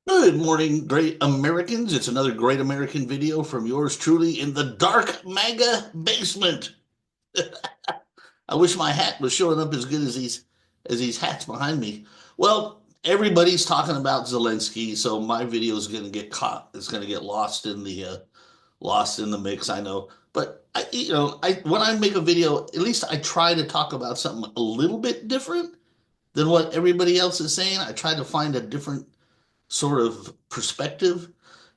Good morning, great Americans. It's another great American video from yours truly in the dark MAGA basement. I wish my hat was showing up as good as these hats behind me. Well, everybody's talking about Zelensky, so my video is going to get caught. It's going to get lost in the mix. I know, but I when I make a video, at least I try to talk about something a little bit different than what everybody else is saying. I try to find a different sort of perspective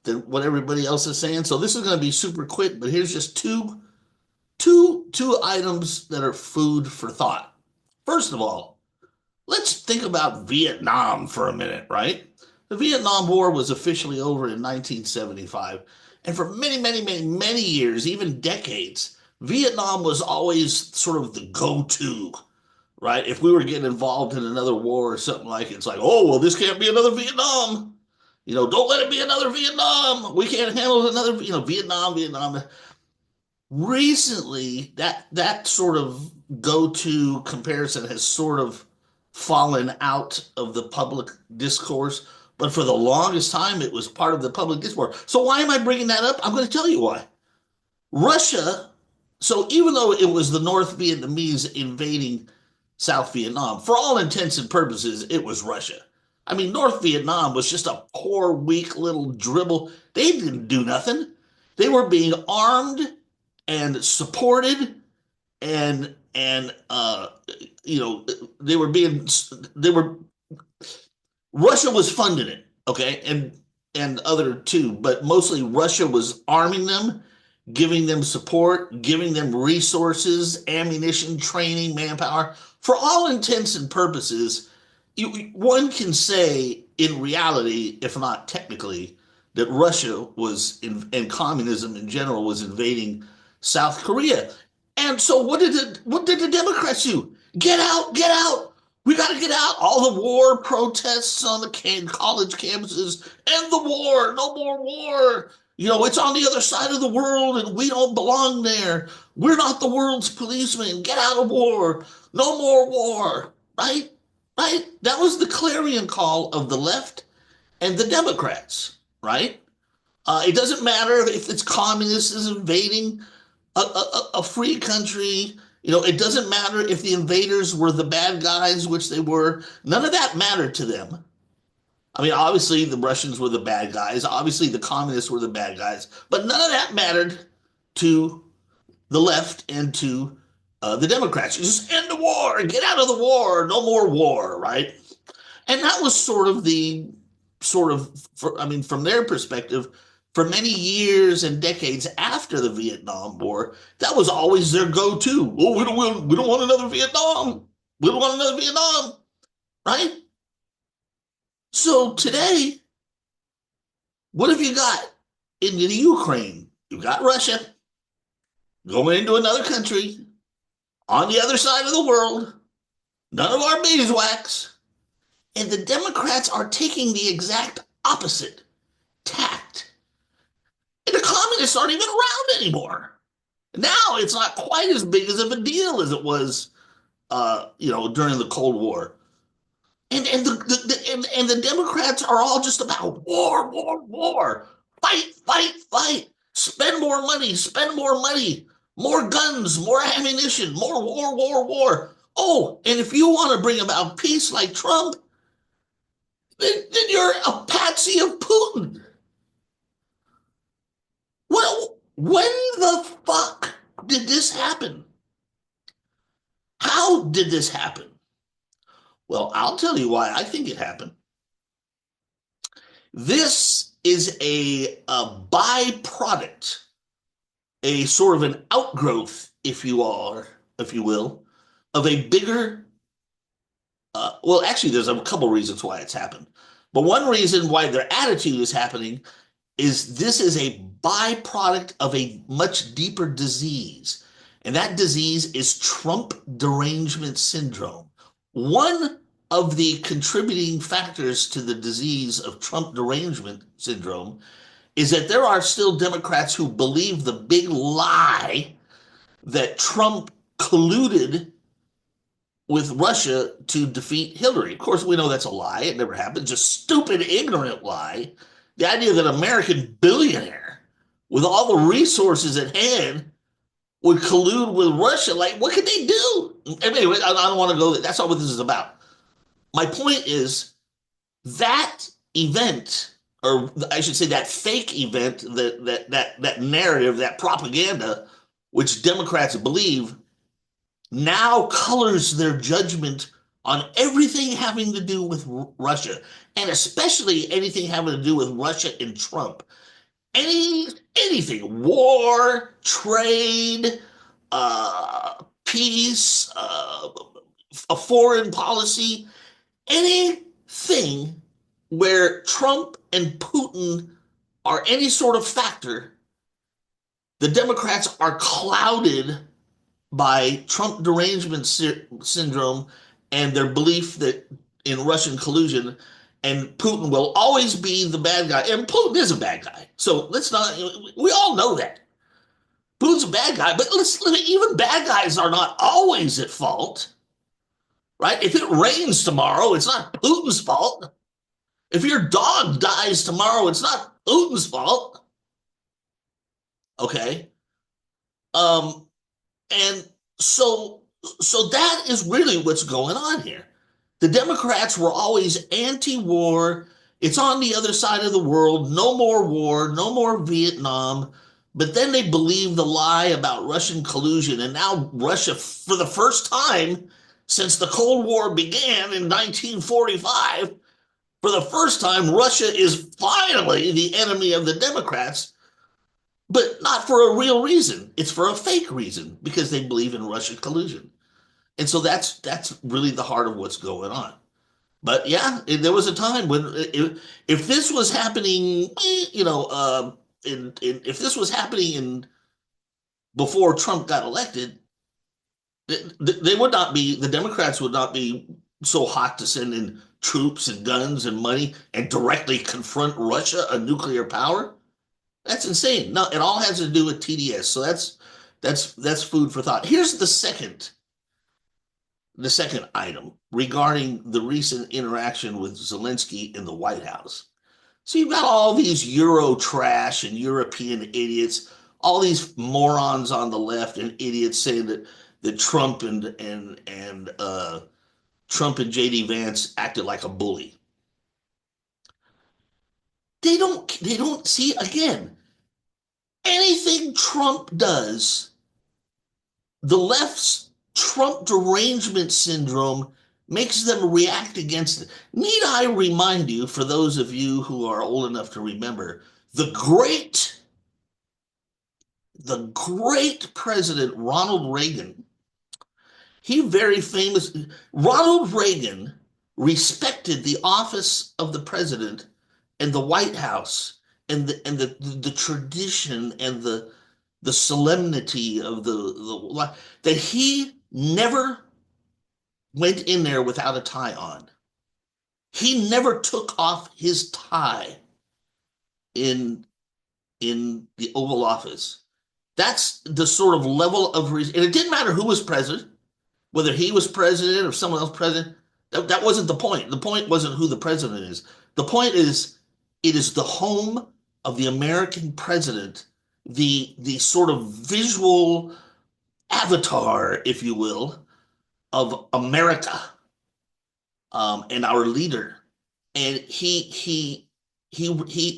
than what everybody else is saying. So this is going to be super quick, but here's just two items that are food for thought. First of all, let's think about Vietnam for a minute, right? The Vietnam War was officially over in 1975, and for many years, even decades, Vietnam was always sort of the go-to, right? If we were getting involved in another war or something like it, it's like, oh, well, this can't be another Vietnam. Don't let it be another Vietnam. We can't handle another, Vietnam. Recently, that sort of go-to comparison has sort of fallen out of the public discourse. But for the longest time, it was part of the public discourse. So why am I bringing that up? I'm going to tell you why. Russia, so even though it was the North Vietnamese invading South Vietnam, for all intents and purposes, it was Russia. I mean, North Vietnam was just a poor, weak little dribble. They didn't do nothing. They were being armed and supported and you know they were Russia was funding it, okay, and other too, but mostly Russia was arming them, giving them support, giving them resources, ammunition, training, manpower. For all intents and purposes, one can say in reality, if not technically, that Russia was and communism in general was invading South Korea. And so what did the Democrats do? Get out, get out. We got to get out. All the war protests on the college campuses. End the war. No more war. It's on the other side of the world and we don't belong there. We're not the world's policemen. Get out of war. No more war. Right? Right? That was the clarion call of the left and the Democrats. Right? It doesn't matter if it's communists is invading a free country. It doesn't matter if the invaders were the bad guys, which they were. None of that mattered to them. I mean, obviously the Russians were the bad guys. Obviously the communists were the bad guys. But none of that mattered to the left and to the Democrats. You just end the war, get out of the war, no more war, right? And that was I mean, from their perspective, for many years and decades after the Vietnam War, that was always their go-to. Oh, we don't want another Vietnam. We don't want another Vietnam, right? So today, what have you got in the Ukraine? You've got Russia going into another country on the other side of the world. None of our beeswax. And the Democrats are taking the exact opposite tact. And the communists aren't even around anymore. Now it's not quite as big as of a deal as it was, during the Cold War. And the Democrats are all just about war, war, war, fight, spend more money, more guns, more ammunition, more war, war, war. Oh, and if you want to bring about peace like Trump, then you're a patsy of Putin. When the fuck did this happen? How did this happen? Well, I'll tell you why I think it happened. This is a byproduct, a sort of an outgrowth, if you will, of a bigger. Well, actually, there's a couple reasons why it's happened, but one reason why their attitude is happening is this is a byproduct of a much deeper disease, and that disease is Trump derangement syndrome. One of the contributing factors to the disease of Trump derangement syndrome is that there are still Democrats who believe the big lie that Trump colluded with Russia to defeat Hillary. Of course, we know that's a lie. It never happened. Just stupid, ignorant lie. The idea that an American billionaire with all the resources at hand would collude with Russia, like what could they do? Anyway, I don't want to go there. That's not what this is about. My point is that event, or I should say that fake event, that narrative, that propaganda, which Democrats believe, now colors their judgment on everything having to do with Russia, and especially anything having to do with Russia and Trump. Anything, war, trade, peace, a foreign policy, anything where Trump and Putin are any sort of factor, the Democrats are clouded by Trump derangement syndrome and their belief that in Russian collusion, and Putin will always be the bad guy. And Putin is a bad guy. So let's not, we all know that. Putin's a bad guy, but even bad guys are not always at fault, right? If it rains tomorrow, it's not Putin's fault. If your dog dies tomorrow, it's not Putin's fault. Okay. And so that is really what's going on here. The Democrats were always anti-war. It's on the other side of the world. No more war, no more Vietnam. But then they believe the lie about Russian collusion. And now Russia, for the first time since the Cold War began in 1945, for the first time, Russia is finally the enemy of the Democrats, but not for a real reason. It's for a fake reason because they believe in Russian collusion. And so that's really the heart of what's going on. But yeah, there was a time when if this was happening, if this was happening in before Trump got elected, they would not be, the Democrats would not be so hot to send in troops and guns and money and directly confront Russia, a nuclear power. That's insane. No, it all has to do with TDS. So that's food for thought. Here's the second item regarding the recent interaction with Zelensky in the White House. So you've got all these Euro trash and European idiots, all these morons on the left and idiots saying that Trump and JD Vance acted like a bully. They don't see, again, anything Trump does, the left's Trump derangement syndrome makes them react against it. Need I remind you, for those of you who are old enough to remember, the great president Ronald Reagan, Ronald Reagan respected the office of the president and the White House and the tradition and the solemnity of that he never went in there without a tie on. He never took off his tie in the Oval Office. That's the sort of level of and it didn't matter who was president, whether he was president or someone else president. That wasn't the point. The point wasn't who the president is. The point is it is the home of the American president, the sort of visual avatar, if you will, of America, and our leader. And he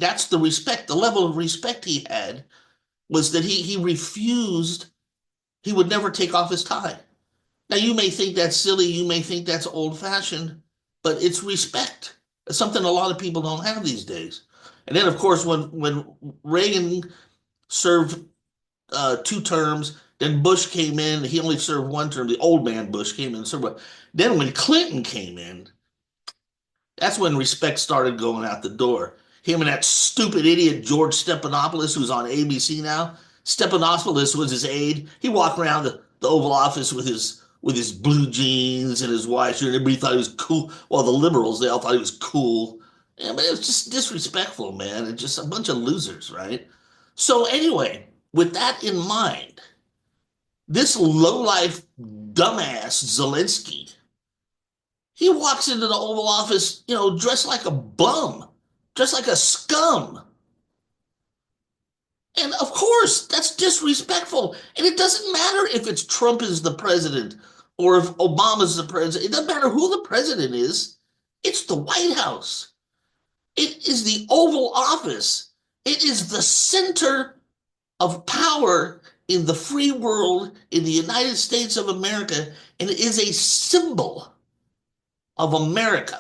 that's the respect, the level of respect he had was that he refused, he would never take off his tie. Now you may think that's silly, you may think that's old fashioned, but it's respect. It's something a lot of people don't have these days. And then of course when Reagan served 2 terms, then Bush came in, he only served 1 term. The old man Bush came in and served 1. Then when Clinton came in, that's when respect started going out the door. Him and that stupid idiot George Stephanopoulos, who's on ABC now. Stephanopoulos was his aide. He walked around the Oval Office with his blue jeans and his white shirt. Everybody thought he was cool. Well, the liberals, they all thought he was cool. Yeah, but it was just disrespectful, man. And just a bunch of losers, right? So anyway, with that in mind, this lowlife dumbass Zelensky He walks into the Oval Office, dressed like a bum, dressed like a scum. And of course, that's disrespectful. And it doesn't matter if it's Trump is the president or if Obama's the president. It doesn't matter who the president is. It's the White House. It is the Oval Office. It is the center of power in the free world, in the United States of America, and it is a symbol of America.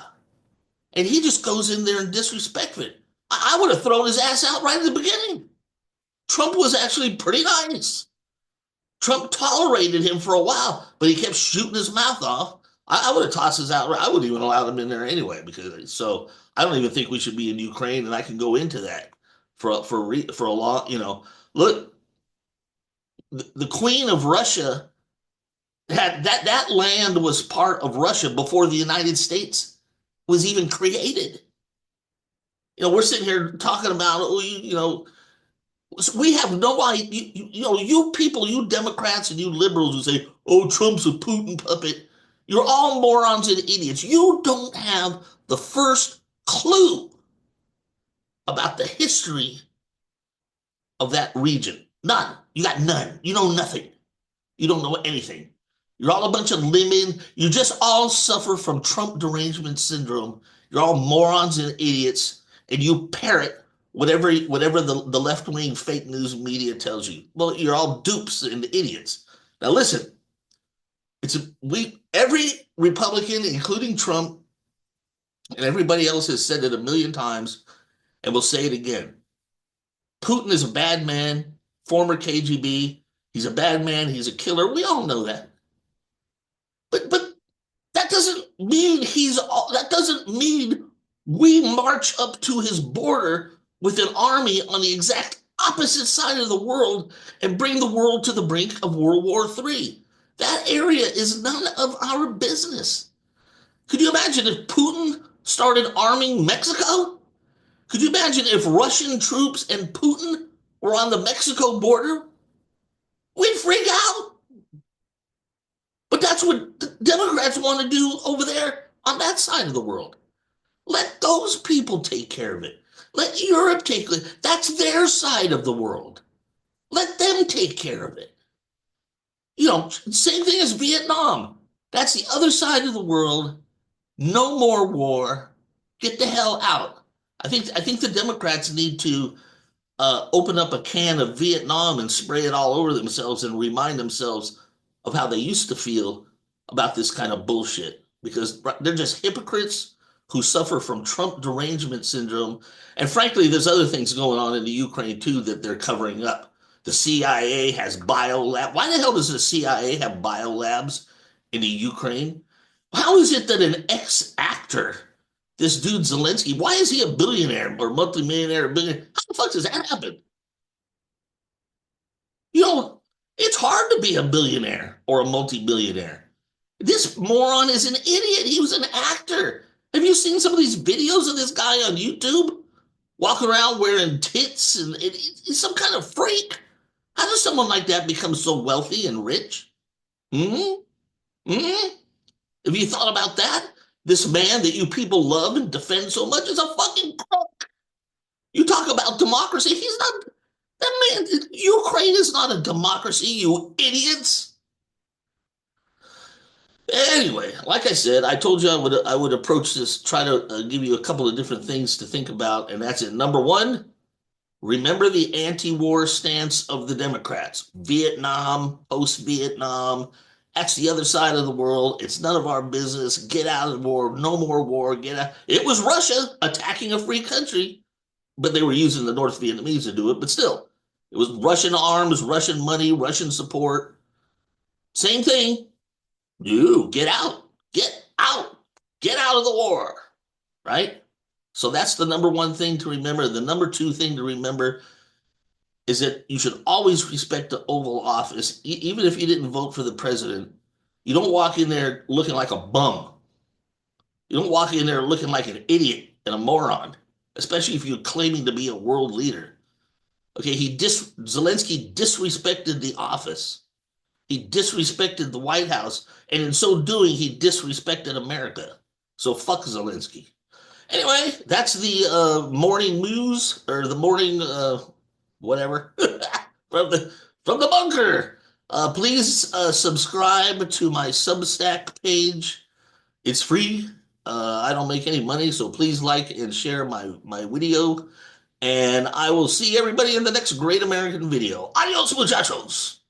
And he just goes in there and disrespects it. I would have thrown his ass out right at the beginning. Trump was actually pretty nice. Trump tolerated him for a while, but he kept shooting his mouth off. I would have tossed his out. I wouldn't even allow him in there anyway, because so I don't even think we should be in Ukraine, and I can go into that for a long. Look, the Queen of Russia had that land was part of Russia before the United States was even created. We're sitting here talking about, we have no idea. You people, you Democrats and you liberals who say, oh, Trump's a Putin puppet, you're all morons and idiots. You don't have the first clue about the history of that region. None. You got none. You know nothing. You don't know anything. You're all a bunch of lemon. You just all suffer from Trump derangement syndrome. You're all morons and idiots, and you parrot whatever the left-wing fake news media tells you. Well, you're all dupes and idiots. Now listen, every Republican, including Trump, and everybody else has said it a million times, and will say it again. Putin is a bad man, former KGB. He's a bad man. He's a killer. We all know that. But that doesn't mean that doesn't mean we march up to his border with an army on the exact opposite side of the world and bring the world to the brink of World War III. That area is none of our business. Could you imagine if Putin started arming Mexico? Could you imagine if Russian troops and Putin were on the Mexico border? We'd freak out. But that's what the Democrats want to do over there on that side of the world. Let those people take care of it. Let Europe take it. That's their side of the world. Let them take care of it. Same thing as Vietnam. That's the other side of the world. No more war. Get the hell out. I think the Democrats need to open up a can of Vietnam and spray it all over themselves and remind themselves of how they used to feel about this kind of bullshit, because they're just hypocrites who suffer from Trump derangement syndrome. And frankly, there's other things going on in the Ukraine too that they're covering up. The CIA has biolab. Why the hell does the CIA have biolabs in the Ukraine? How is it that an ex-actor, this dude Zelensky, why is he a billionaire or multimillionaire or billionaire? How the fuck does that happen? It's hard to be a billionaire or a multi-billionaire. This moron is an idiot. He was an actor. Have you seen some of these videos of this guy on YouTube walking around wearing tits and he's some kind of freak? How does someone like that become so wealthy and rich? Hmm? Hmm? Have you thought about that? This man that you people love and defend so much is a fucking crook. You talk about democracy. He's not. That man, Ukraine is not a democracy, you idiots. Anyway, like I said, I told you I would approach this, try to give you a couple of different things to think about, and that's it. Number one, remember the anti-war stance of the Democrats. Vietnam, post-Vietnam, that's the other side of the world. It's none of our business. Get out of the war. No more war. Get out. It was Russia attacking a free country, but they were using the North Vietnamese to do it. But still, it was Russian arms, Russian money, Russian support. Same thing. You get out, get out, get out of the war, right? So that's the number one thing to remember. The number two thing to remember is that you should always respect the Oval Office, even if you didn't vote for the president. You don't walk in there looking like a bum. You don't walk in there looking like an idiot and a moron, especially if you're claiming to be a world leader. Okay, Zelensky disrespected the office. He disrespected the White House, and in so doing, he disrespected America. So fuck Zelensky. Anyway, that's the morning news or the morning whatever from the bunker. Please subscribe to my Substack page. It's free. I don't make any money, so please like and share my video. And I will see everybody in the next Great American Video. Adios, muchachos.